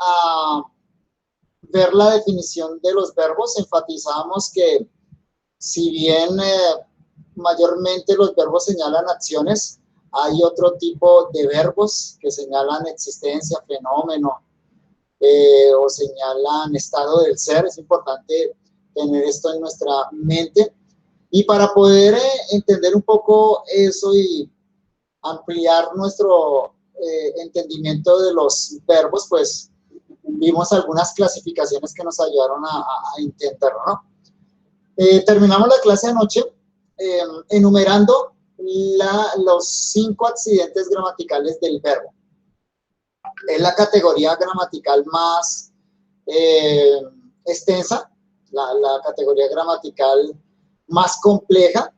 a ver la definición de los verbos, enfatizamos que si bien mayormente los verbos señalan acciones, hay otro tipo de verbos que señalan existencia, fenómeno, o señalan estado del ser. Es importante tener esto en nuestra mente. Y para poder entender un poco eso y ampliar nuestro entendimiento de los verbos, pues vimos algunas clasificaciones que nos ayudaron a entenderlo, ¿no? Terminamos la clase anoche enumerando los 5 accidentes gramaticales del verbo. Es la categoría gramatical más extensa, la categoría gramatical más compleja,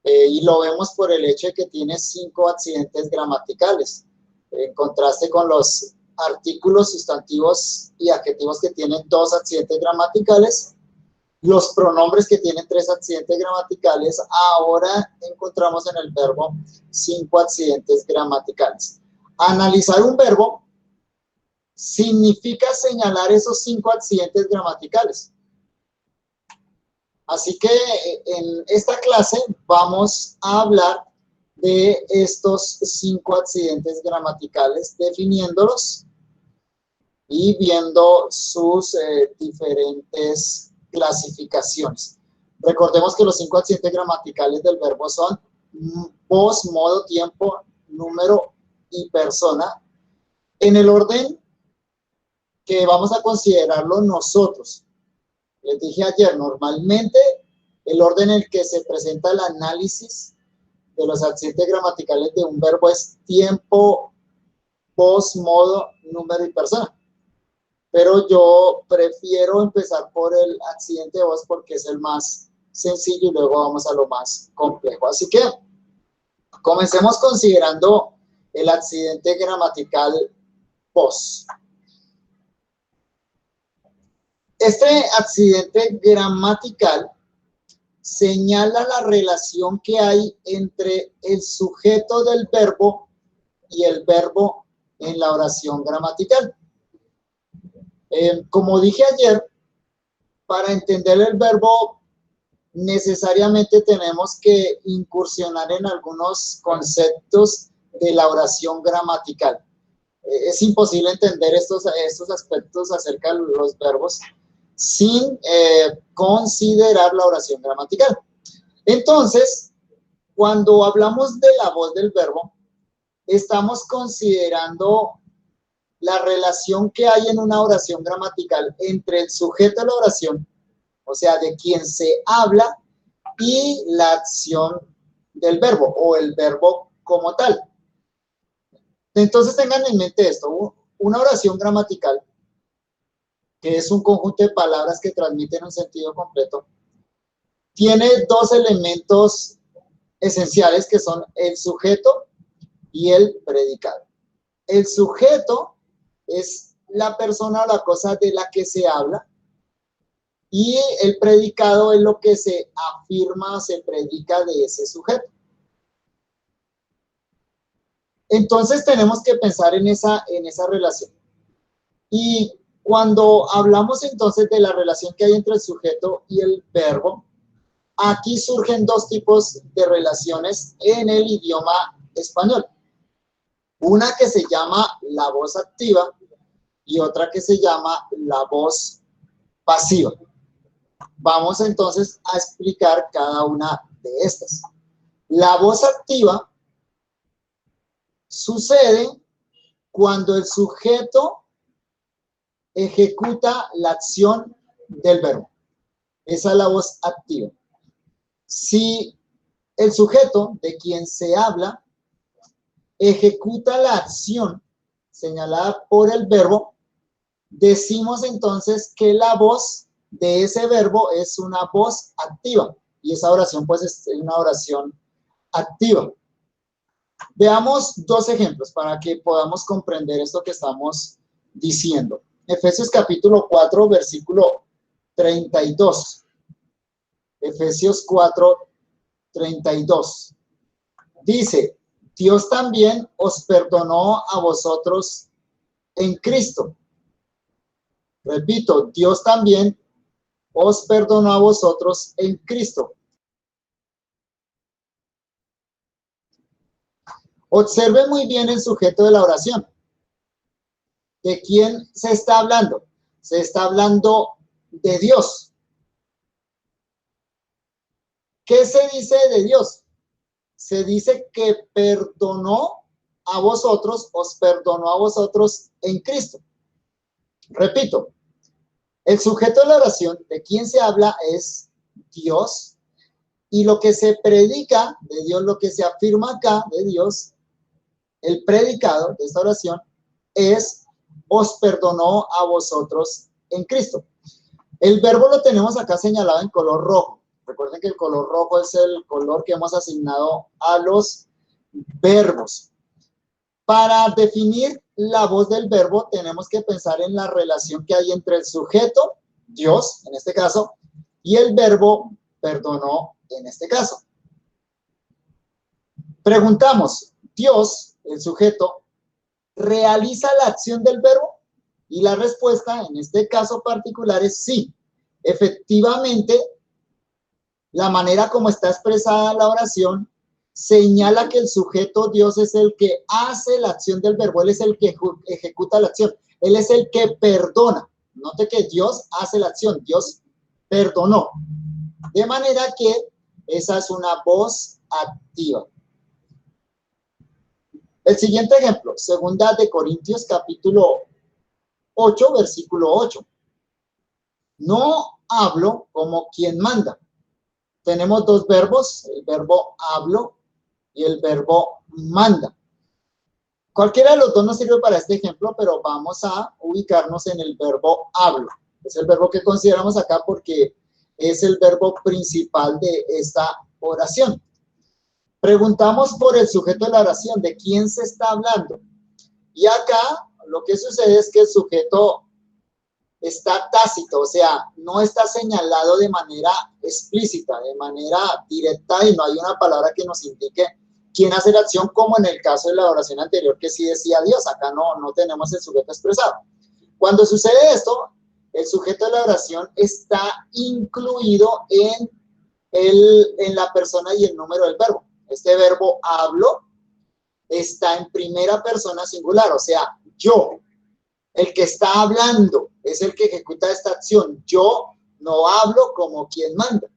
y lo vemos por el hecho de que tiene 5 accidentes gramaticales, en contraste con los artículos, sustantivos y adjetivos que tienen 2 accidentes gramaticales. Los pronombres que tienen 3 accidentes gramaticales, ahora encontramos en el verbo 5 accidentes gramaticales. Analizar un verbo significa señalar esos 5 accidentes gramaticales. Así que en esta clase vamos a hablar de estos 5 accidentes gramaticales, definiéndolos y viendo sus diferentes clasificaciones. Recordemos que los 5 accidentes gramaticales del verbo son voz, modo, tiempo, número y persona, en el orden que vamos a considerarlo nosotros. Les dije ayer, normalmente el orden en el que se presenta el análisis de los accidentes gramaticales de un verbo es tiempo, voz, modo, número y persona. Pero yo prefiero empezar por el accidente de voz porque es el más sencillo y luego vamos a lo más complejo. Así que comencemos considerando el accidente gramatical voz. Este accidente gramatical señala la relación que hay entre el sujeto del verbo y el verbo en la oración gramatical. Como dije ayer, para entender el verbo necesariamente tenemos que incursionar en algunos conceptos de la oración gramatical. Es imposible entender estos aspectos acerca de los verbos sin considerar la oración gramatical. Entonces, cuando hablamos de la voz del verbo, estamos considerando la relación que hay en una oración gramatical entre el sujeto de la oración, o sea, de quien se habla, y la acción del verbo o el verbo como tal. Entonces tengan en mente esto, una oración gramatical, que es un conjunto de palabras que transmiten un sentido completo, tiene 2 elementos esenciales que son el sujeto y el predicado. El sujeto es la persona o la cosa de la que se habla y el predicado es lo que se afirma, se predica de ese sujeto. Entonces tenemos que pensar en esa relación. Y cuando hablamos entonces de la relación que hay entre el sujeto y el verbo, aquí surgen 2 tipos de relaciones en el idioma español. Una que se llama la voz activa y otra que se llama la voz pasiva. Vamos entonces a explicar cada una de estas. La voz activa sucede cuando el sujeto ejecuta la acción del verbo. Esa es la voz activa. Si el sujeto de quien se habla ejecuta la acción señalada por el verbo, decimos entonces que la voz de ese verbo es una voz activa. Y esa oración pues es una oración activa. Veamos 2 ejemplos para que podamos comprender esto que estamos diciendo. Efesios capítulo 4, versículo 32. Efesios 4, 32. Dice, Dios también os perdonó a vosotros en Cristo, Repito, Dios también os perdonó a vosotros en Cristo. Observe muy bien el sujeto de la oración. ¿De quién se está hablando? Se está hablando de Dios. ¿Qué se dice de Dios? Se dice que perdonó a vosotros, os perdonó a vosotros en Cristo. Repito, el sujeto de la oración, de quien se habla es Dios, y lo que se predica de Dios, lo que se afirma acá de Dios, el predicado de esta oración es os perdonó a vosotros en Cristo. El verbo lo tenemos acá señalado en color rojo. Recuerden que el color rojo es el color que hemos asignado a los verbos. Para definir la voz del verbo tenemos que pensar en la relación que hay entre el sujeto, Dios en este caso, y el verbo perdonó en este caso. Preguntamos, ¿Dios, el sujeto, realiza la acción del verbo? Y la respuesta en este caso particular es sí. Efectivamente, la manera como está expresada la oración señala que el sujeto Dios es el que hace la acción del verbo, Él es el que ejecuta la acción, Él es el que perdona. Note que Dios hace la acción, Dios perdonó. De manera que esa es una voz activa. El siguiente ejemplo, segunda de Corintios capítulo 8, versículo 8. No hablo como quien manda. Tenemos dos verbos, el verbo hablo y el verbo manda. Cualquiera de los dos nos sirve para este ejemplo, pero vamos a ubicarnos en el verbo hablo. Es el verbo que consideramos acá porque es el verbo principal de esta oración. Preguntamos por el sujeto de la oración, ¿de quién se está hablando? Y acá lo que sucede es que el sujeto está tácito, o sea, no está señalado de manera explícita, de manera directa, y no hay una palabra que nos indique quién hace la acción, como en el caso de la oración anterior que sí decía Dios. Acá no tenemos el sujeto expresado. Cuando sucede esto, el sujeto de la oración está incluido en la persona y el número del verbo. Este verbo hablo está en primera persona singular, o sea, yo. El que está hablando es el que ejecuta esta acción. Yo no hablo como quien manda.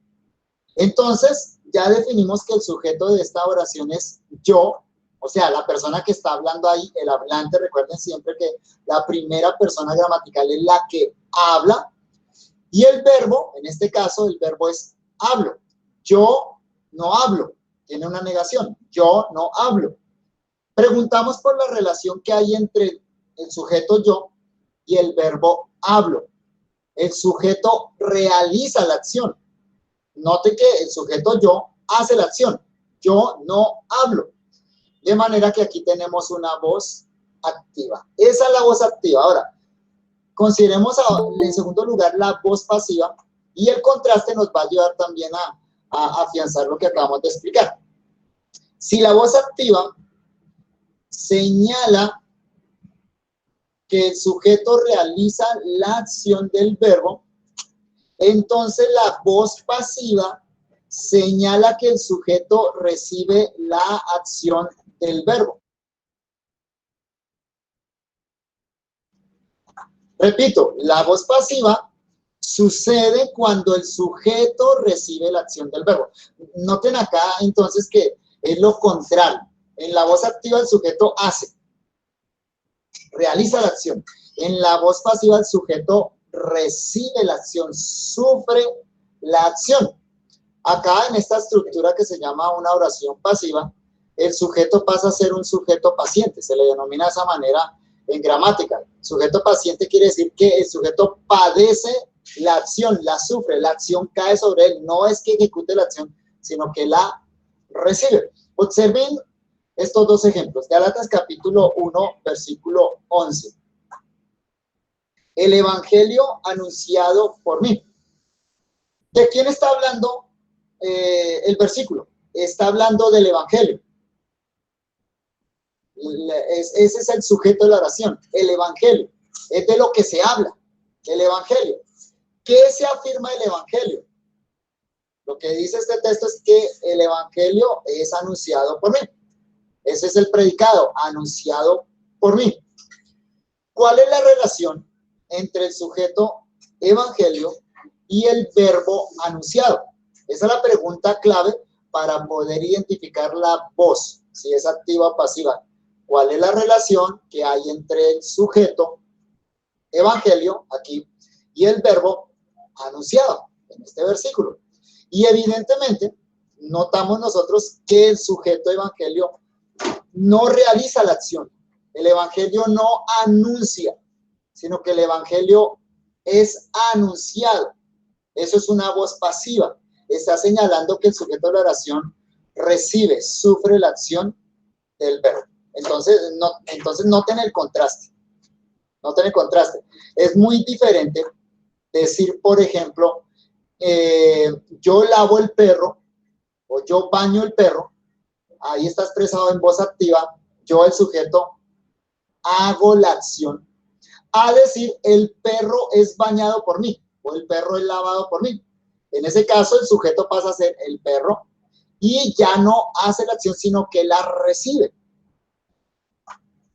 Entonces, ya definimos que el sujeto de esta oración es yo, o sea, la persona que está hablando ahí, el hablante. Recuerden siempre que la primera persona gramatical es la que habla. Y el verbo, en este caso, el verbo es hablo. Yo no hablo. Tiene una negación. Yo no hablo. Preguntamos por la relación que hay entre el sujeto yo y el verbo hablo. El sujeto realiza la acción. Note que el sujeto yo hace la acción. Yo no hablo. De manera que aquí tenemos una voz activa. Esa es la voz activa. Ahora, consideremos en segundo lugar la voz pasiva, y el contraste nos va a ayudar también a afianzar lo que acabamos de explicar. Si la voz activa señala que el sujeto realiza la acción del verbo, entonces la voz pasiva señala que el sujeto recibe la acción del verbo. Repito, la voz pasiva sucede cuando el sujeto recibe la acción del verbo. Noten acá entonces que es lo contrario. En la voz activa el sujeto hace, realiza la acción. En la voz pasiva el sujeto recibe la acción, sufre la acción. Acá en esta estructura que se llama una oración pasiva, el sujeto pasa a ser un sujeto paciente, se le denomina de esa manera en gramática. Sujeto paciente quiere decir que el sujeto padece la acción, la sufre, la acción cae sobre él, no es que ejecute la acción, sino que la recibe. Observen estos dos ejemplos. Gálatas capítulo 1, versículo 11. El evangelio anunciado por mí. ¿De quién está hablando el versículo? Está hablando del evangelio. Ese es el sujeto de la oración, el evangelio. Es de lo que se habla. el Evangelio. ¿Qué se afirma del Evangelio? Lo que dice este texto es que el Evangelio es anunciado por mí. Ese es el predicado, anunciado por mí. ¿Cuál es la relación entre el sujeto Evangelio y el verbo anunciado? Esa es la pregunta clave para poder identificar la voz, si es activa o pasiva. ¿Cuál es la relación que hay entre el sujeto Evangelio, aquí, y el verbo anunciado, en este versículo? Y evidentemente, notamos nosotros que el sujeto Evangelio no realiza la acción. El Evangelio no anuncia, sino que el Evangelio es anunciado. Eso es una voz pasiva. Está señalando que el sujeto de la oración recibe, sufre la acción del verbo. Entonces noten el contraste. Noten el contraste. Es muy diferente decir, por ejemplo, yo lavo el perro o yo baño el perro. Ahí está expresado en voz activa. Yo, el sujeto, hago la acción. A decir, el perro es bañado por mí o el perro es lavado por mí. En ese caso, el sujeto pasa a ser el perro y ya no hace la acción, sino que la recibe.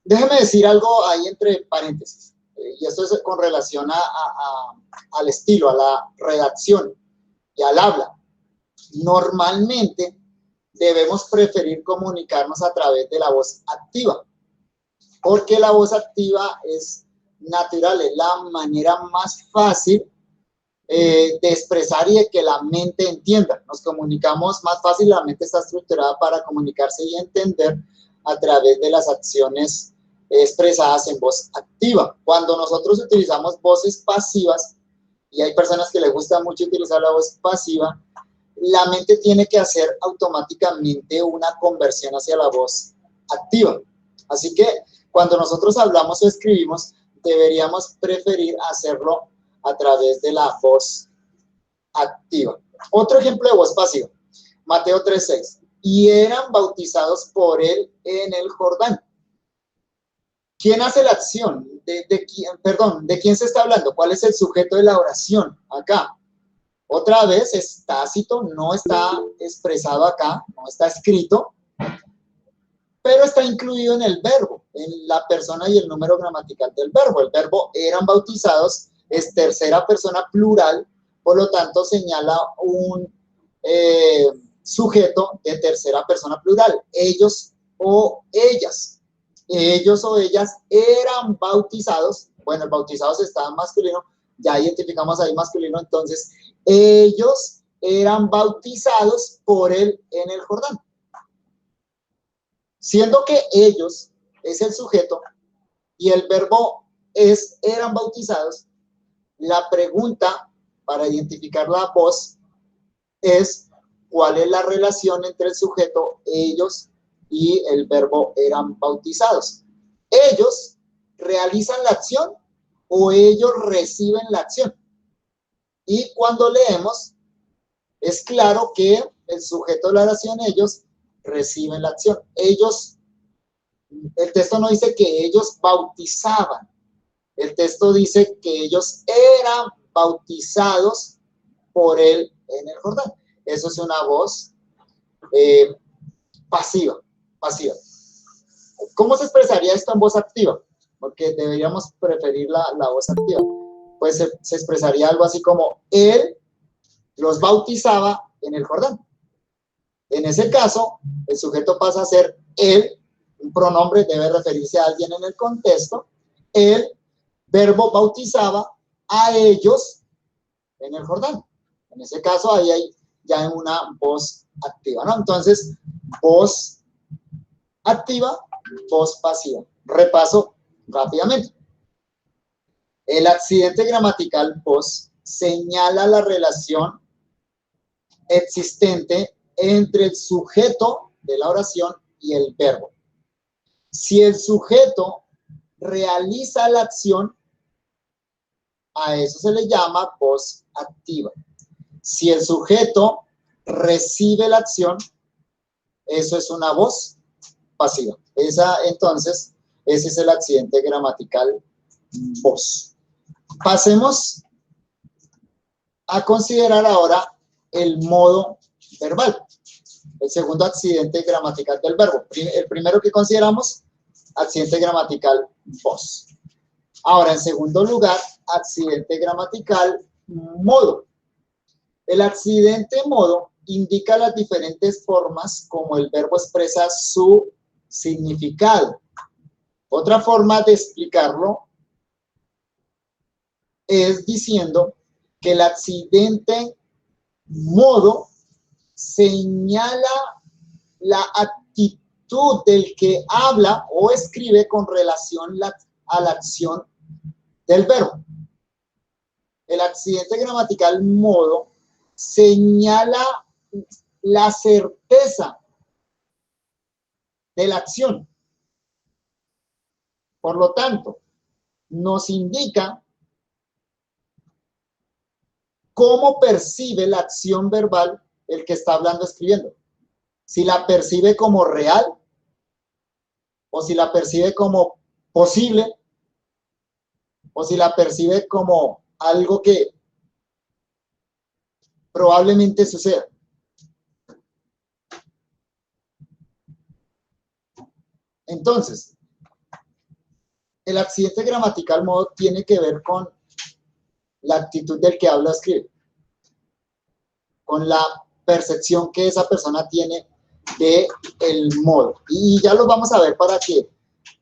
Déjeme decir algo ahí entre paréntesis. Y esto es con relación al estilo, a la redacción y al habla. Normalmente debemos preferir comunicarnos a través de la voz activa, porque la voz activa es natural, es la manera más fácil de expresar y de que la mente entienda. Nos comunicamos más fácil, la mente está estructurada para comunicarse y entender a través de las acciones expresadas en voz activa. Cuando nosotros utilizamos voces pasivas, y hay personas que les gusta mucho utilizar la voz pasiva, la mente tiene que hacer automáticamente una conversión hacia la voz activa. Así que cuando nosotros hablamos o escribimos, deberíamos preferir hacerlo a través de la voz activa. Otro ejemplo de voz pasiva, Mateo 3:6. Y eran bautizados por él en el Jordán. ¿Quién hace la acción? ¿De quién se está hablando? ¿Cuál es el sujeto de la oración acá? Otra vez es tácito, no está expresado acá, no está escrito, pero está incluido en el verbo, en la persona y el número gramatical del verbo. El verbo eran bautizados, es tercera persona plural, por lo tanto señala un sujeto de tercera persona plural. Ellos o ellas. Ellos o ellas eran bautizados. Bueno, el bautizados está en masculino, ya identificamos ahí masculino, entonces ellos eran bautizados por él en el Jordán. Siendo que ellos es el sujeto y el verbo es eran bautizados, la pregunta para identificar la voz es ¿cuál es la relación entre el sujeto, ellos, y el verbo eran bautizados? ¿Ellos realizan la acción o ellos reciben la acción? Y cuando leemos, es claro que el sujeto de la oración, ellos, reciben la acción. Ellos, el texto no dice que ellos bautizaban. El texto dice que ellos eran bautizados por él en el Jordán. Eso es una voz pasiva. ¿Cómo se expresaría esto en voz activa? Porque deberíamos preferir la voz activa. Pues se expresaría algo así como él los bautizaba en el Jordán. En ese caso, el sujeto pasa a ser él, un pronombre debe referirse a alguien en el contexto, el verbo bautizaba a ellos en el Jordán. En ese caso, ahí hay ya una voz activa, ¿no? Entonces, voz activa, voz pasiva. Repaso rápidamente. El accidente gramatical voz señala la relación existente entre el sujeto de la oración y el verbo. Si el sujeto realiza la acción, a eso se le llama voz activa. Si el sujeto recibe la acción, eso es una voz pasiva. Entonces, ese es el accidente gramatical voz. Pasemos a considerar ahora el modo verbal, el segundo accidente gramatical del verbo. El primero que consideramos, accidente gramatical voz. Ahora, en segundo lugar, accidente gramatical modo. El accidente modo indica las diferentes formas como el verbo expresa su significado. Otra forma de explicarlo es diciendo que el accidente modo señala la actitud del que habla o escribe con relación a la acción del verbo. El accidente gramatical modo señala la certeza de la acción. Por lo tanto, nos indica cómo percibe la acción verbal el que está hablando, escribiendo. Si la percibe como real o si la percibe como posible o si la percibe como algo que probablemente suceda. Entonces, el accidente gramatical modo tiene que ver con la actitud del que habla o escribe, con la percepción que esa persona tiene de el modo. Y ya lo vamos a ver para que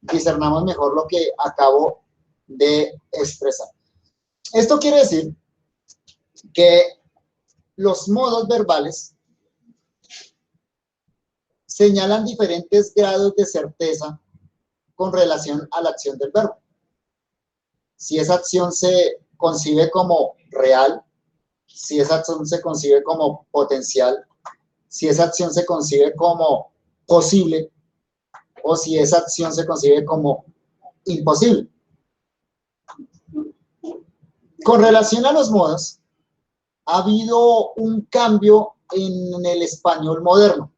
discernamos mejor lo que acabo de expresar. Esto quiere decir que los modos verbales señalan diferentes grados de certeza con relación a la acción del verbo. Si esa acción se concibe como real, si esa acción se concibe como potencial, si esa acción se concibe como posible o si esa acción se concibe como imposible. Con relación a los modos, ha habido un cambio en el español moderno.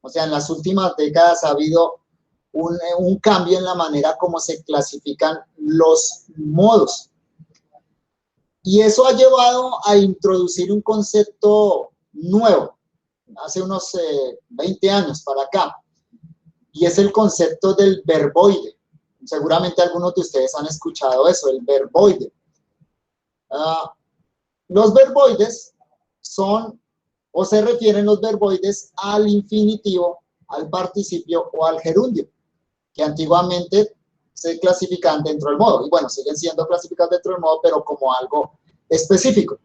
O sea, en las últimas décadas ha habido un cambio en la manera como se clasifican los modos. Y eso ha llevado a introducir un concepto nuevo, hace unos 20 años para acá, y es el concepto del verboide. Seguramente algunos de ustedes han escuchado eso, el verboide. Los verboides son, o se refieren los verboides al infinitivo, al participio o al gerundio, que antiguamente se clasifican dentro del modo. Y bueno, siguen siendo clasificados dentro del modo, pero como algo específico.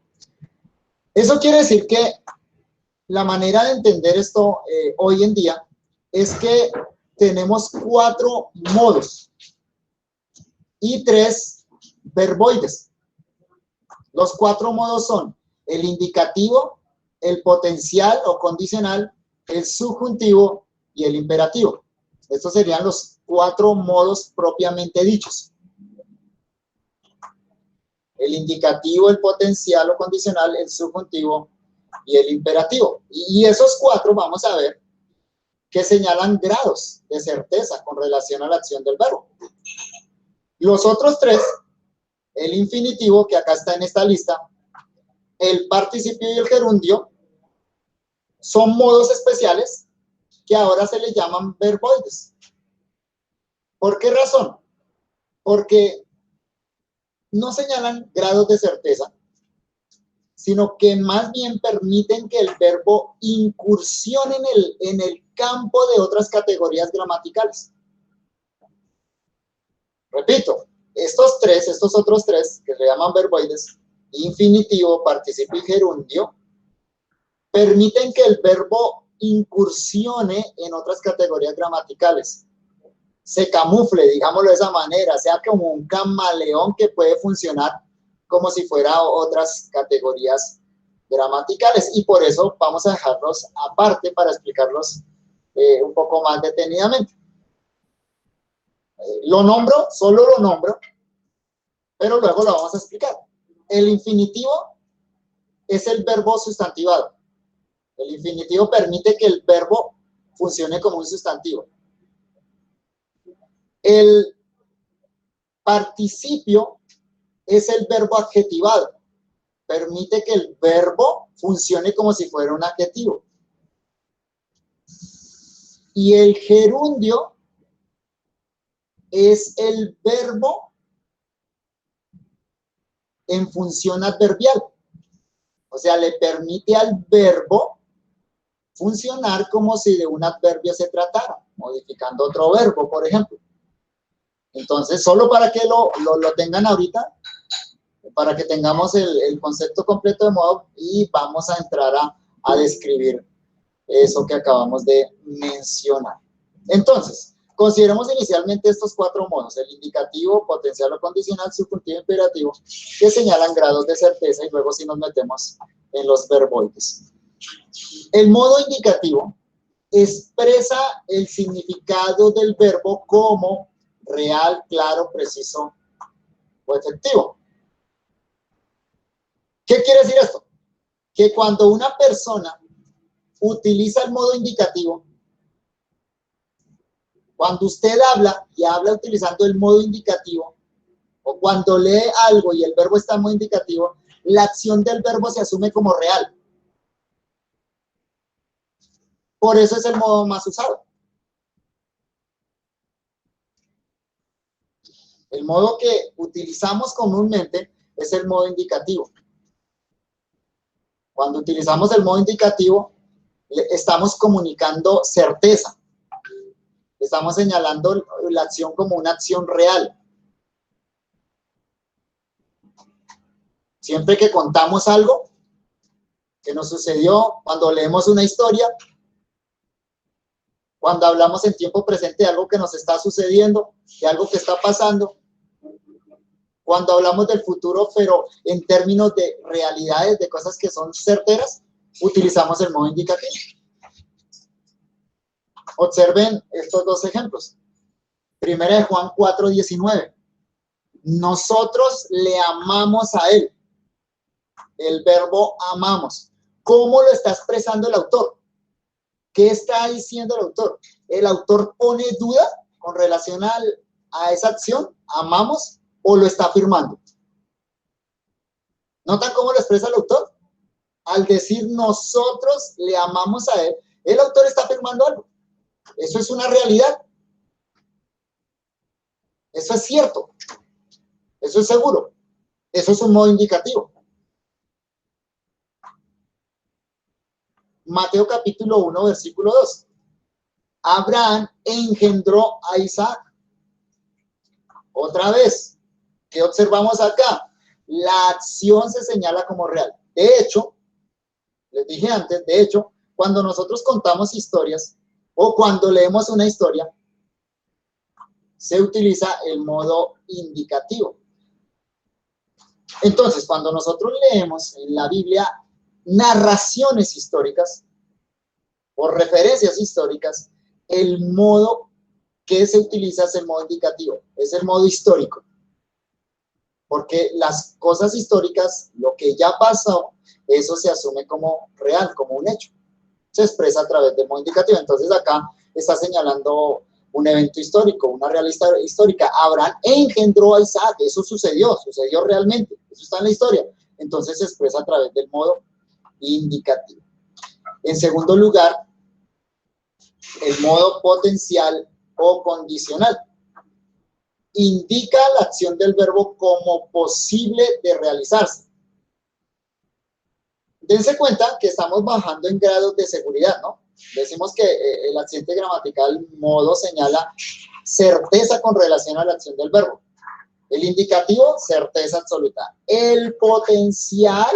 Eso quiere decir que la manera de entender esto hoy en día es que tenemos 4 modos y 3 verboides. Los 4 modos son el indicativo, el potencial o condicional, el subjuntivo y el imperativo. Estos serían los 4 modos propiamente dichos. El indicativo, el potencial o condicional, el subjuntivo y el imperativo. Y esos 4 vamos a ver que señalan grados de certeza con relación a la acción del verbo. Los otros 3, el infinitivo, que acá está en esta lista, el participio y el gerundio, son modos especiales que ahora se les llaman verboides. ¿Por qué razón? Porque no señalan grados de certeza, sino que más bien permiten que el verbo incursione en el campo de otras categorías gramaticales. Repito, estos otros 3, que se llaman verboides, infinitivo, participio y gerundio, permiten que el verbo incursione en otras categorías gramaticales. Se camufle, digámoslo de esa manera, sea como un camaleón que puede funcionar como si fuera otras categorías gramaticales. Y por eso vamos a dejarlos aparte para explicarlos un poco más detenidamente. Lo nombro, solo lo nombro, pero luego lo vamos a explicar. El infinitivo es el verbo sustantivado. El infinitivo permite que el verbo funcione como un sustantivo. El participio es el verbo adjetivado. Permite que el verbo funcione como si fuera un adjetivo. Y el gerundio es el verbo en función adverbial. O sea, le permite al verbo funcionar como si de un adverbio se tratara, modificando otro verbo, por ejemplo. Entonces, solo para que lo tengan ahorita, para que tengamos el concepto completo de modo, y vamos a entrar a describir eso que acabamos de mencionar. Entonces, consideremos inicialmente estos 4 modos: el indicativo, potencial o condicional, subjuntivo, imperativo, que señalan grados de certeza, y luego sí nos metemos en los verboides. El modo indicativo expresa el significado del verbo como real, claro, preciso o efectivo. ¿Qué quiere decir esto? Que cuando una persona utiliza el modo indicativo, cuando usted habla y habla utilizando el modo indicativo, o cuando lee algo y el verbo está en modo indicativo, la acción del verbo se asume como real. Por eso es el modo más usado. El modo que utilizamos comúnmente es el modo indicativo. Cuando utilizamos el modo indicativo, estamos comunicando certeza. Estamos señalando la acción como una acción real. Siempre que contamos algo que nos sucedió, cuando leemos una historia, cuando hablamos en tiempo presente de algo que nos está sucediendo, de algo que está pasando, cuando hablamos del futuro, pero en términos de realidades, de cosas que son certeras, utilizamos el modo indicativo. Observen estos 2 ejemplos. Primera de Juan 4:19. Nosotros le amamos a él. El verbo amamos. ¿Cómo lo está expresando el autor? ¿Qué está diciendo el autor? ¿El autor pone duda con relación a esa acción, amamos, o lo está afirmando? ¿Notan cómo lo expresa el autor? Al decir nosotros le amamos a él, el autor está afirmando algo. Eso es una realidad. Eso es cierto. Eso es seguro. Eso es un modo indicativo. Mateo capítulo 1, versículo 2. Abraham engendró a Isaac. Otra vez, ¿qué observamos acá? La acción se señala como real. De hecho, les dije antes, de hecho, cuando nosotros contamos historias o cuando leemos una historia, se utiliza el modo indicativo. Entonces, cuando nosotros leemos en la Biblia narraciones históricas o referencias históricas, el modo que se utiliza es el modo indicativo, es el modo histórico. Porque las cosas históricas, lo que ya pasó, eso se asume como real, como un hecho. Se expresa a través del modo indicativo. Entonces acá está señalando un evento histórico, una realidad histórica. Abraham engendró a Isaac, eso sucedió realmente, eso está en la historia. Entonces se expresa a través del modo indicativo. En segundo lugar, el modo potencial o condicional. Indica la acción del verbo como posible de realizarse. Dense cuenta que estamos bajando en grados de seguridad, ¿no? Decimos que el accidente gramatical modo señala certeza con relación a la acción del verbo. El indicativo, certeza absoluta. El potencial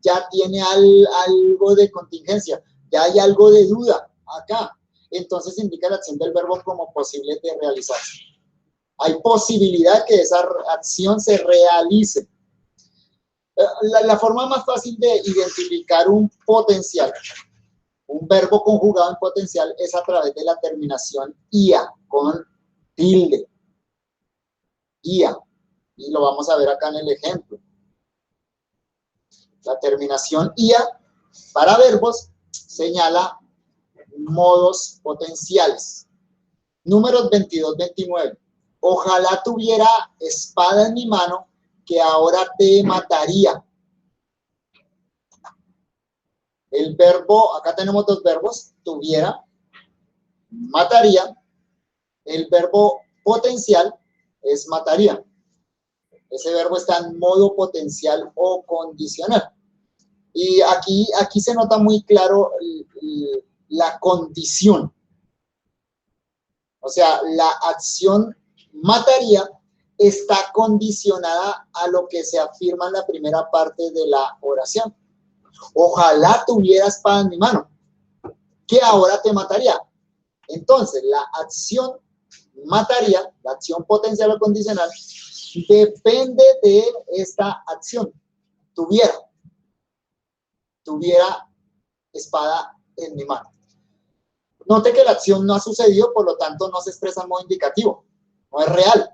ya tiene algo de contingencia, ya hay algo de duda acá. Entonces indica la acción del verbo como posible de realizarse. Hay posibilidad que esa acción se realice. La forma más fácil de identificar un potencial, un verbo conjugado en potencial, es a través de la terminación ia, con tilde. Ia. Y lo vamos a ver acá en el ejemplo. La terminación ia para verbos señala modos potenciales. Números 22-29. Ojalá tuviera espada en mi mano que ahora te mataría. El verbo, acá tenemos dos verbos, tuviera, mataría. El verbo potencial es mataría. Ese verbo está en modo potencial o condicional. Y aquí se nota muy claro la condición. O sea, la acción mataría está condicionada a lo que se afirma en la primera parte de la oración. Ojalá tuviera espada en mi mano, que ahora te mataría. Entonces, la acción mataría, la acción potencial o condicional, depende de esta acción. Tuviera espada en mi mano. Note que la acción no ha sucedido, por lo tanto no se expresa en modo indicativo, no es real.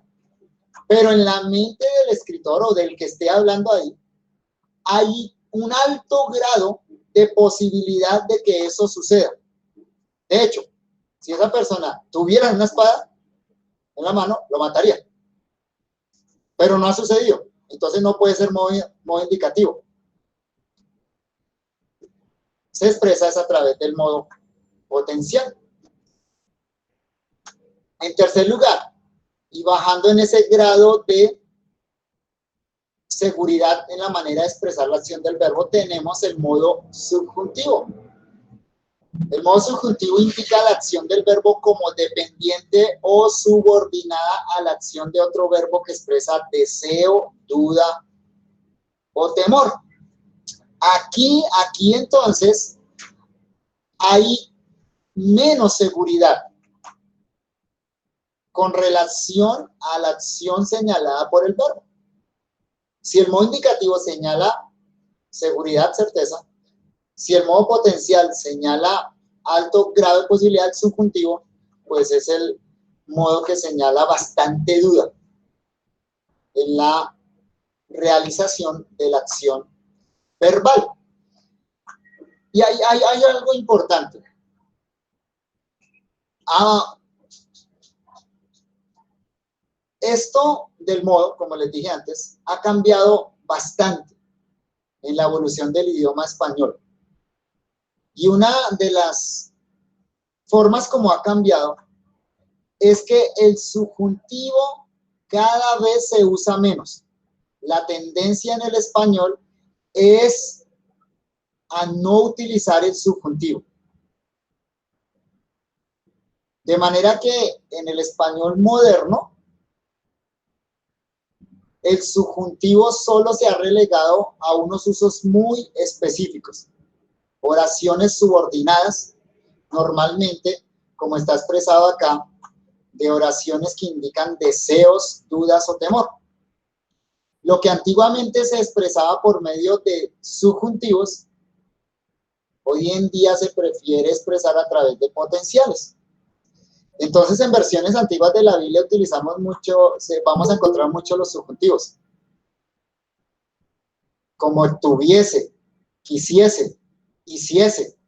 Pero en la mente del escritor o del que esté hablando ahí, hay un alto grado de posibilidad de que eso suceda. De hecho, si esa persona tuviera una espada en la mano, lo mataría. Pero no ha sucedido, entonces no puede ser modo indicativo. Se expresa a través del modo potencial. En tercer lugar, y bajando en ese grado de seguridad en la manera de expresar la acción del verbo, tenemos el modo subjuntivo. El modo subjuntivo indica la acción del verbo como dependiente o subordinada a la acción de otro verbo que expresa deseo, duda o temor. Aquí entonces hay menos seguridad con relación a la acción señalada por el verbo. Si el modo indicativo señala seguridad, certeza, si el modo potencial señala alto grado de posibilidad subjuntivo, pues es el modo que señala bastante duda en la realización de la acción verbal. Y hay algo importante. Esto del modo, como les dije antes, ha cambiado bastante en la evolución del idioma español. Y una de las formas como ha cambiado es que el subjuntivo cada vez se usa menos. La tendencia en el español es a no utilizar el subjuntivo. De manera que en el español moderno, el subjuntivo solo se ha relegado a unos usos muy específicos. Oraciones subordinadas, normalmente, como está expresado acá, de oraciones que indican deseos, dudas o temor. Lo que antiguamente se expresaba por medio de subjuntivos, hoy en día se prefiere expresar a través de potenciales. Entonces, en versiones antiguas de la Biblia utilizamos mucho, vamos a encontrar mucho los subjuntivos. Como tuviese, quisiese, hiciese.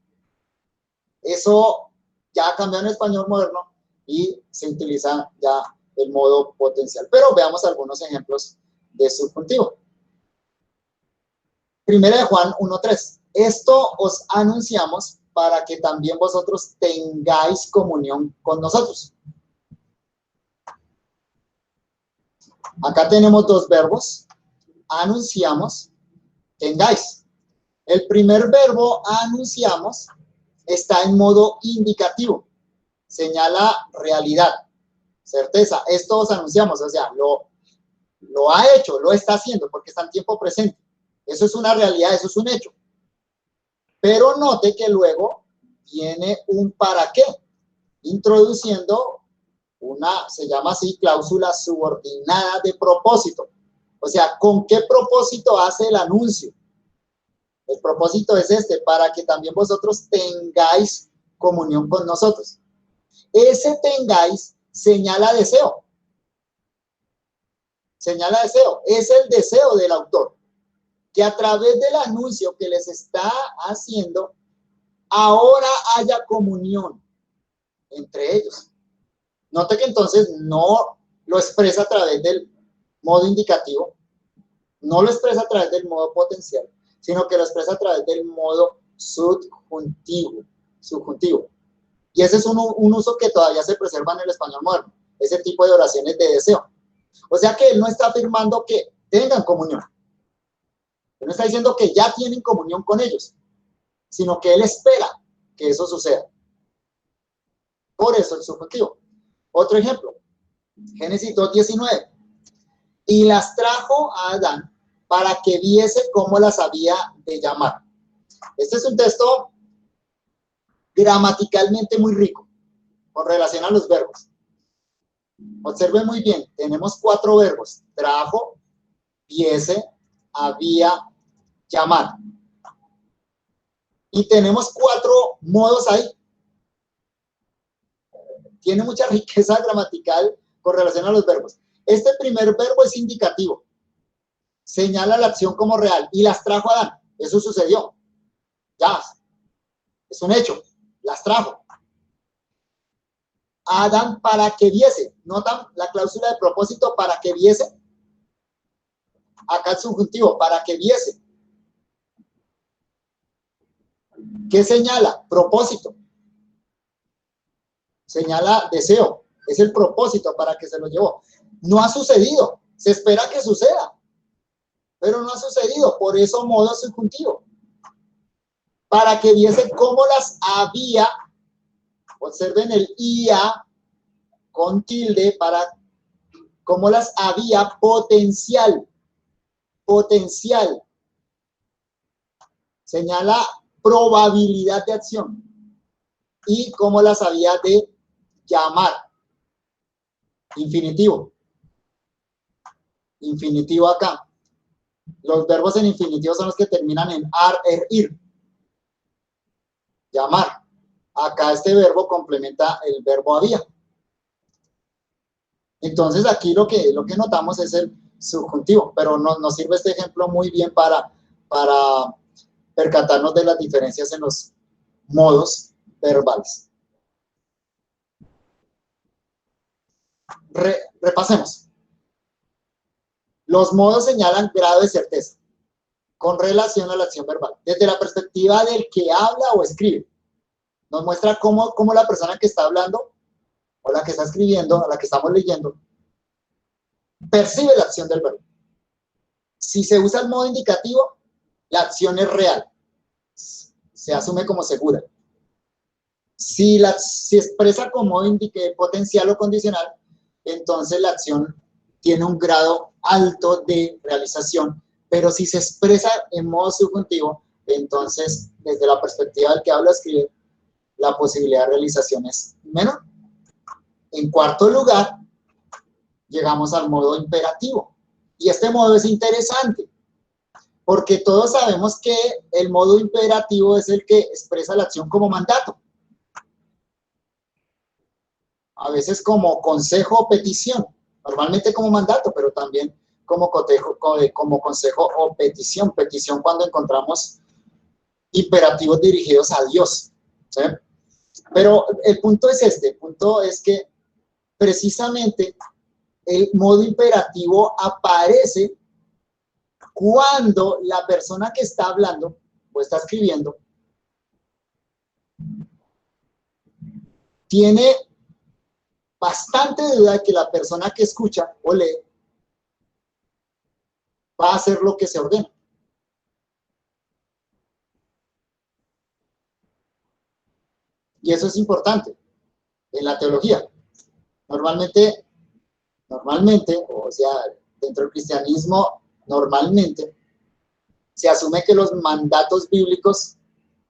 Eso ya ha cambiado en español moderno y se utiliza ya el modo potencial. Pero veamos algunos ejemplos de subjuntivo. Primera de Juan 1:3. Esto os anunciamos para que también vosotros tengáis comunión con nosotros. Acá tenemos dos verbos. Anunciamos, tengáis. El primer verbo, anunciamos, está en modo indicativo. Señala realidad, certeza. Esto os anunciamos, o sea, lo ha hecho, lo está haciendo, porque está en tiempo presente. Eso es una realidad, eso es un hecho. Pero note que luego viene un para qué, introduciendo una, se llama así, cláusula subordinada de propósito. O sea, ¿con qué propósito hace el anuncio? El propósito es este, para que también vosotros tengáis comunión con nosotros. Ese tengáis señala deseo. Señala deseo. Es el deseo del autor. Que a través del anuncio que les está haciendo, ahora haya comunión entre ellos. Note que entonces no lo expresa a través del modo indicativo, No lo expresa a través del modo potencial, sino que lo expresa a través del modo subjuntivo. Y ese es un uso que todavía se preserva en el español moderno, ese tipo de oraciones de deseo. O sea que él no está afirmando que tengan comunión. Él no está diciendo que ya tienen comunión con ellos, sino que él espera que eso suceda. Por eso el subjuntivo. Otro ejemplo, Génesis 2:19. Y las trajo a Adán para que viese cómo las había de llamar. Este es un texto gramaticalmente muy rico con relación a los verbos. Observen muy bien, tenemos 4 verbos: trajo, viese, había, llamar. Y tenemos 4 modos ahí. Tiene mucha riqueza gramatical con relación a los verbos. Este primer verbo es indicativo. Señala la acción como real. Y las trajo a Adán. Eso sucedió. Ya. Es un hecho. Las trajo a Adán para que viese. ¿Notan la cláusula de propósito? Para que viese. Acá el subjuntivo. Para que viese. ¿Qué señala? Propósito. Señala deseo. Es el propósito para que se lo llevó. No ha sucedido. Se espera que suceda. Pero no ha sucedido. Por eso modo subjuntivo. Para que viese cómo las había. Observen el IA con tilde para cómo las había potencial. Potencial. Señala probabilidad de acción. Y cómo las había de llamar. Infinitivo. Infinitivo acá. Los verbos en infinitivo son los que terminan en ar, ir. Llamar. Acá este verbo complementa el verbo había. Entonces aquí lo que notamos es el subjuntivo, pero nos sirve este ejemplo muy bien para percatarnos de las diferencias en los modos verbales. Repasemos. Los modos señalan grado de certeza con relación a la acción verbal. Desde la perspectiva del que habla o escribe, nos muestra cómo la persona que está hablando o la que está escribiendo, o la que estamos leyendo, percibe la acción del verbo. Si se usa el modo indicativo, la acción es real. Se asume como segura. Si expresa como potencial o condicional, entonces la acción tiene un grado alto de realización, pero si se expresa en modo subjuntivo, entonces desde la perspectiva del que habla o escribe, la posibilidad de realización es menor. En cuarto lugar, llegamos al modo imperativo. Y este modo es interesante, porque todos sabemos que el modo imperativo es el que expresa la acción como mandato. A veces como consejo o petición. Normalmente como mandato, pero también como consejo o petición. Petición cuando encontramos imperativos dirigidos a Dios. ¿Sí? Pero el punto es este. El punto es que precisamente el modo imperativo aparece cuando la persona que está hablando o está escribiendo tiene bastante duda de que la persona que escucha o lee va a hacer lo que se ordena. Y eso es importante en la teología. Normalmente, o sea, dentro del cristianismo, normalmente se asume que los mandatos bíblicos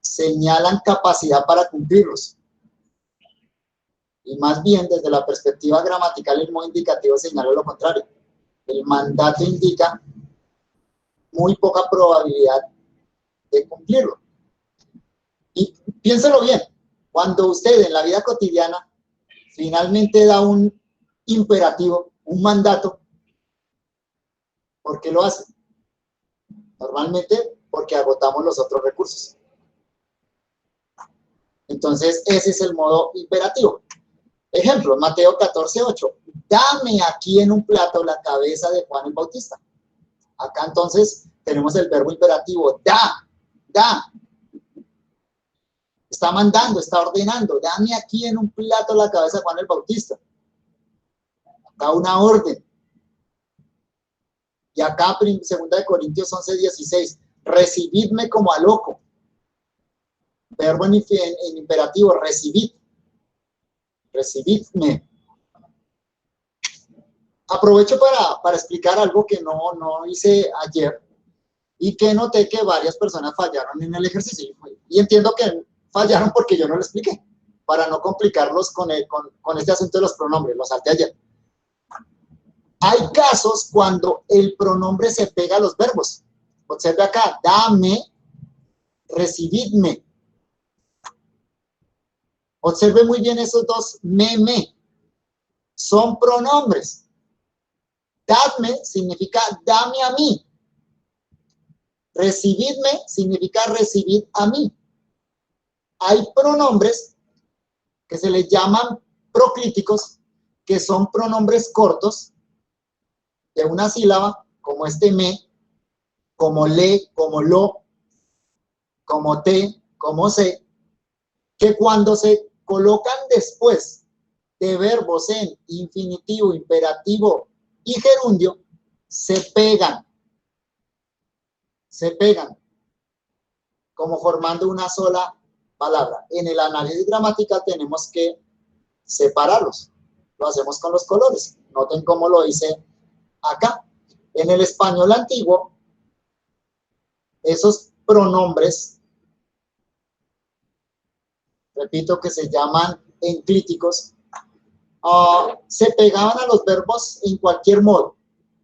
señalan capacidad para cumplirlos. Y más bien, desde la perspectiva gramatical, el modo indicativo señala lo contrario. El mandato indica muy poca probabilidad de cumplirlo. Y piénselo bien, cuando usted en la vida cotidiana finalmente da un imperativo, un mandato, ¿por qué lo hace? Normalmente porque agotamos los otros recursos. Entonces, ese es el modo imperativo. Ejemplo, Mateo 14:8. Dame aquí en un plato la cabeza de Juan el Bautista. Acá entonces tenemos el verbo imperativo, da, da. Está mandando, está ordenando, dame aquí en un plato la cabeza de Juan el Bautista. Da una orden. Y acá, 2 Corintios 11:16, recibidme como a loco. Verbo en imperativo, recibid. Recibidme. Aprovecho para explicar algo que no hice ayer y que noté que varias personas fallaron en el ejercicio. Y entiendo que fallaron porque yo no lo expliqué, para no complicarlos con este asunto de los pronombres, lo salté ayer. Hay casos cuando el pronombre se pega a los verbos. Observe acá, dame, recibidme. Observe muy bien esos dos me. Son pronombres. Dadme significa dame a mí. Recibidme significa recibid a mí. Hay pronombres que se les llaman proclíticos, que son pronombres cortos de una sílaba, como este me, como le, como lo, como te, como se, que cuando se colocan después de verbos en infinitivo, imperativo y gerundio, se pegan, como formando una sola palabra. En el análisis gramatical tenemos que separarlos. Lo hacemos con los colores. Noten cómo lo hice acá. En el español antiguo, esos pronombres, repito, que se llaman enclíticos, se pegaban a los verbos en cualquier modo.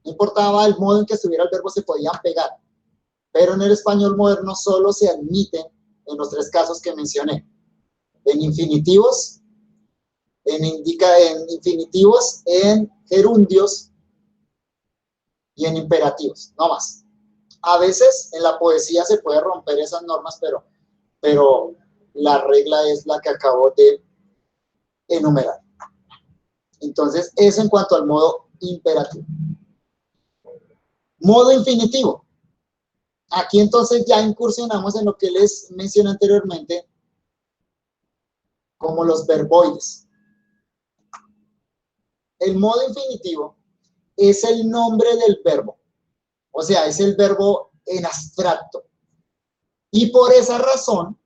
No importaba el modo en que estuviera el verbo, se podían pegar. Pero en el español moderno solo se admiten en los tres casos que mencioné. En infinitivos, en infinitivos, en gerundios y en imperativos, no más. A veces en la poesía se puede romper esas normas, pero la regla es la que acabo de enumerar. Entonces, eso en cuanto al modo imperativo. Modo infinitivo. Aquí entonces ya incursionamos en lo que les mencioné anteriormente como los verboides. El modo infinitivo es el nombre del verbo, o sea, es el verbo en abstracto. Y por esa razón,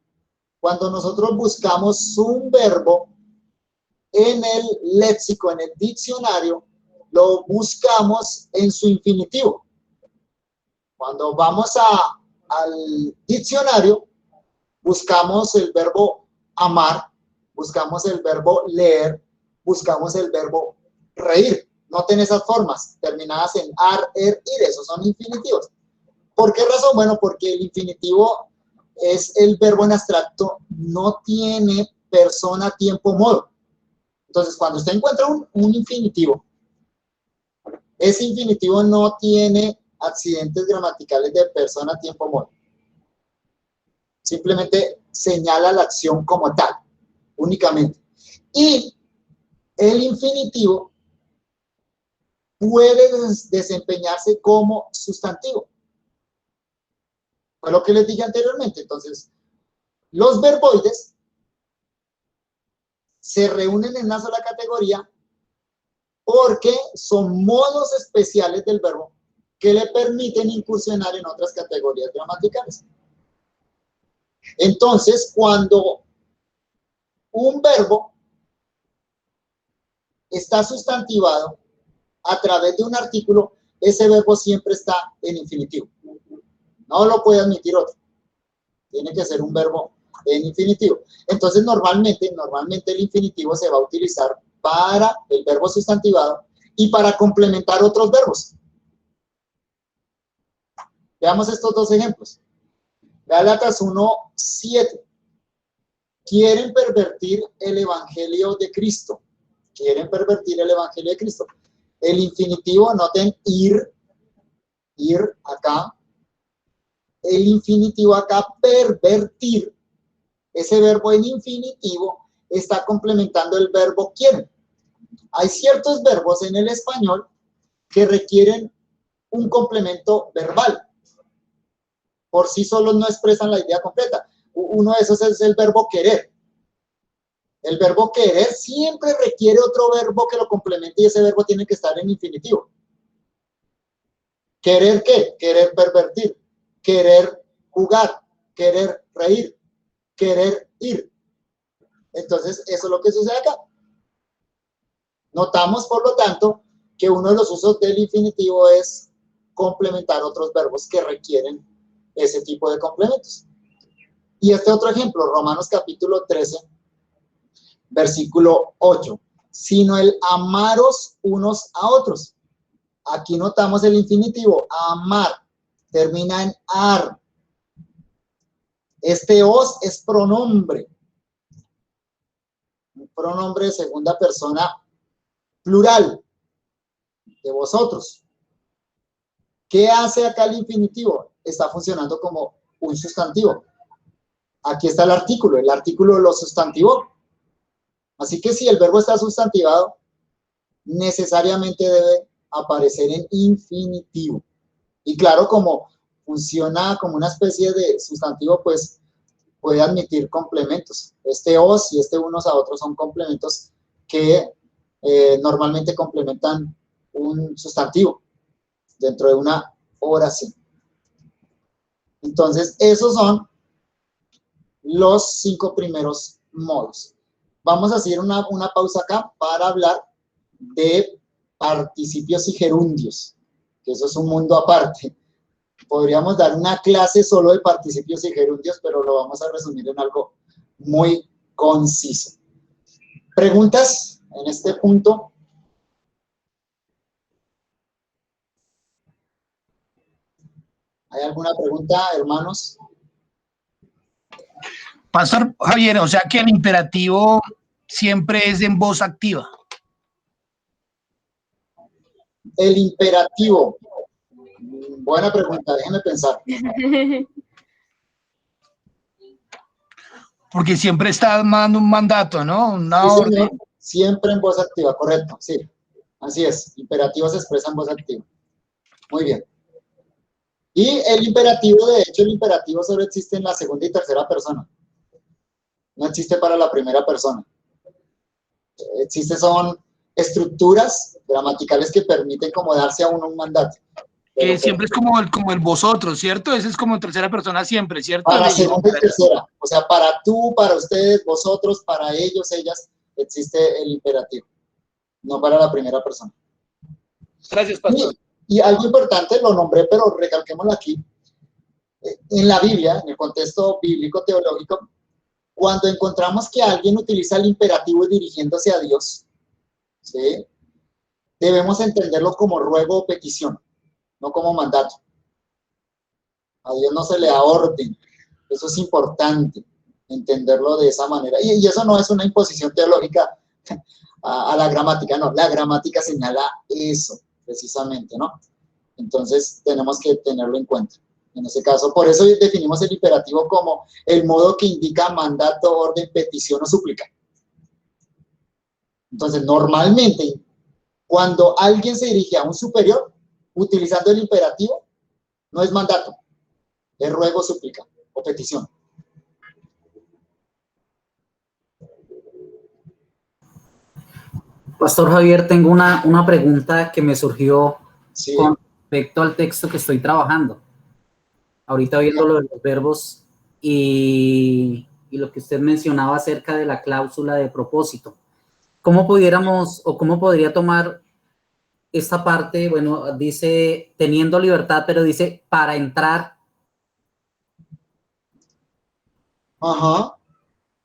cuando nosotros buscamos un verbo en el léxico, en el diccionario, lo buscamos en su infinitivo. Cuando vamos al diccionario, buscamos el verbo amar, buscamos el verbo leer, buscamos el verbo reír. Noten esas formas terminadas en ar, ir, esos son infinitivos. ¿Por qué razón? Bueno, porque el infinitivo es el verbo en abstracto, no tiene persona, tiempo, modo. Entonces, cuando usted encuentra un infinitivo, ese infinitivo no tiene accidentes gramaticales de persona, tiempo, modo. Simplemente señala la acción como tal, únicamente. Y el infinitivo puede desempeñarse como sustantivo. Fue lo que les dije anteriormente. Entonces, los verboides se reúnen en una sola categoría porque son modos especiales del verbo que le permiten incursionar en otras categorías gramaticales. Entonces, cuando un verbo está sustantivado a través de un artículo, ese verbo siempre está en infinitivo. No lo puede admitir otro. Tiene que ser un verbo en infinitivo. Entonces, normalmente el infinitivo se va a utilizar para el verbo sustantivado y para complementar otros verbos. Veamos estos dos ejemplos. Gálatas 1:7. Quieren pervertir el evangelio de Cristo. Quieren pervertir el evangelio de Cristo. El infinitivo, noten ir acá. El infinitivo acá, pervertir. Ese verbo en infinitivo está complementando el verbo quieren. Hay ciertos verbos en el español que requieren un complemento verbal. Por sí solos no expresan la idea completa. Uno de esos es el verbo querer. El verbo querer siempre requiere otro verbo que lo complemente y ese verbo tiene que estar en infinitivo. ¿Querer qué? Querer pervertir, querer jugar, querer reír, querer ir. Entonces, eso es lo que sucede acá. Notamos, por lo tanto, que uno de los usos del infinitivo es complementar otros verbos que requieren ese tipo de complementos. Y este otro ejemplo, Romanos capítulo 13, versículo 8. Sino el amaros unos a otros. Aquí notamos el infinitivo, amar, termina en ar. Este os es pronombre. Un pronombre de segunda persona plural, de vosotros. ¿Qué hace acá el infinitivo? Está funcionando como un sustantivo. Aquí está el artículo lo sustantivó. Así que si el verbo está sustantivado, necesariamente debe aparecer en infinitivo. Y claro, como funciona como una especie de sustantivo, pues puede admitir complementos. Este os y este unos a otros son complementos que normalmente complementan un sustantivo dentro de una oración. Entonces, esos son los 5 primeros modos. Vamos a hacer una pausa acá para hablar de participios y gerundios, que eso es un mundo aparte. Podríamos dar una clase solo de participios y gerundios, pero lo vamos a resumir en algo muy conciso. ¿Preguntas en este punto? ¿Hay alguna pregunta, hermanos? Pastor Javier, o sea que el imperativo siempre es en voz activa. El imperativo. Buena pregunta, déjenme pensar. Porque siempre está dando un mandato, ¿no? Una Sí, orden. señor. Siempre en voz activa, correcto, sí. Así es, imperativo se expresa en voz activa. Muy bien. Y el imperativo, de hecho, el imperativo solo existe en la segunda y tercera persona. No existe para la primera persona. Son estructuras gramaticales que permiten como darse a uno un mandato. Que siempre es como el vosotros, ¿cierto? Ese es como tercera persona siempre, ¿cierto? Para segunda y tercera. O sea, para tú, para ustedes, vosotros, para ellos, ellas, existe el imperativo. No para la primera persona. Gracias, pastor. Y algo importante, lo nombré, pero recalquémoslo aquí. En la Biblia, en el contexto bíblico teológico, cuando encontramos que alguien utiliza el imperativo dirigiéndose a Dios, ¿sí? Debemos entenderlo como ruego o petición, no como mandato. A Dios no se le da orden. Eso es importante, entenderlo de esa manera. Y eso no es una imposición teológica a la gramática, no. La gramática señala eso, precisamente, ¿no? Entonces, tenemos que tenerlo en cuenta. En ese caso, por eso definimos el imperativo como el modo que indica mandato, orden, petición o súplica. Entonces, normalmente, cuando alguien se dirige a un superior, utilizando el imperativo, no es mandato, es ruego, súplica o petición. Pastor Javier, tengo una pregunta que me surgió Sí. con respecto al texto que estoy trabajando. Ahorita viendo lo de los verbos y lo que usted mencionaba acerca de la cláusula de propósito. ¿Cómo pudiéramos o cómo podría tomar esta parte? Bueno, dice teniendo libertad, pero dice para entrar. Ajá.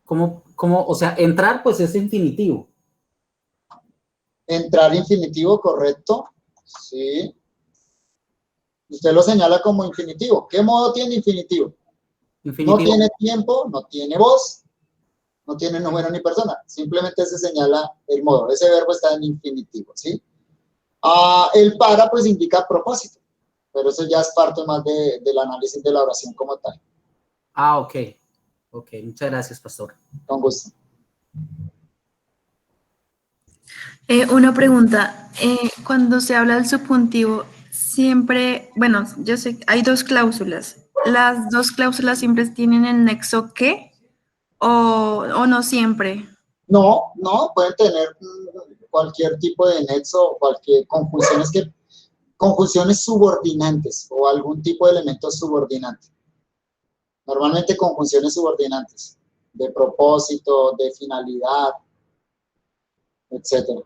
O sea, entrar pues es infinitivo. Entrar infinitivo, correcto. Sí. Usted lo señala como infinitivo. ¿Qué modo tiene infinitivo? Infinitivo. No tiene tiempo, no tiene voz, no tiene número ni persona. Simplemente se señala el modo. Ese verbo está en infinitivo, ¿sí? El para, pues, indica propósito. Pero eso ya es parte más del análisis de la oración como tal. Ok. Ok, muchas gracias, pastor. Con gusto. Una pregunta. Cuando se habla del subjuntivo, siempre, bueno, yo sé, hay dos cláusulas. ¿Las dos cláusulas siempre tienen el nexo qué o no siempre? No, no, pueden tener cualquier tipo de nexo, cualquier conjunciones subordinantes o algún tipo de elemento subordinante. Normalmente conjunciones subordinantes, de propósito, de finalidad, etcétera.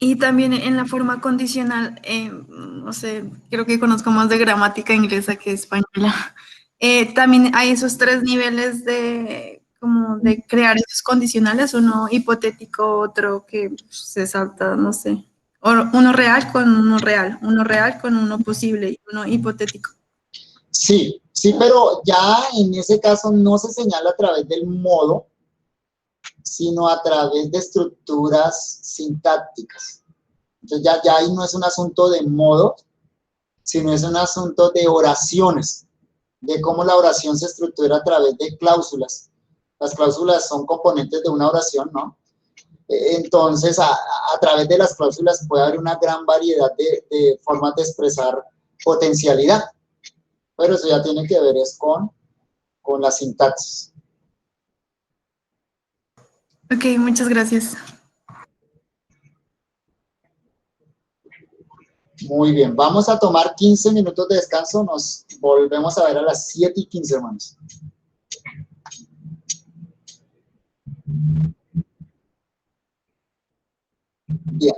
Y también en la forma condicional, no sé, creo que conozco más de gramática inglesa que española. También hay esos tres niveles de, como de crear esos condicionales, uno hipotético, otro que se salta, no sé. O uno real con uno posible y uno hipotético. Sí, sí, pero ya en ese caso no se señala a través del modo, sino a través de estructuras sintácticas. Entonces ya ahí no es un asunto de modo, sino es un asunto de oraciones, de cómo la oración se estructura a través de cláusulas. Las cláusulas son componentes de una oración, ¿no? Entonces, a través de las cláusulas puede haber una gran variedad de formas de expresar potencialidad, pero eso ya tiene que ver es con la sintaxis. Ok, muchas gracias. Muy bien, vamos a tomar 15 minutos de descanso, nos volvemos a ver a las 7:15, hermanos. Bien,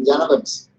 ya nos vemos.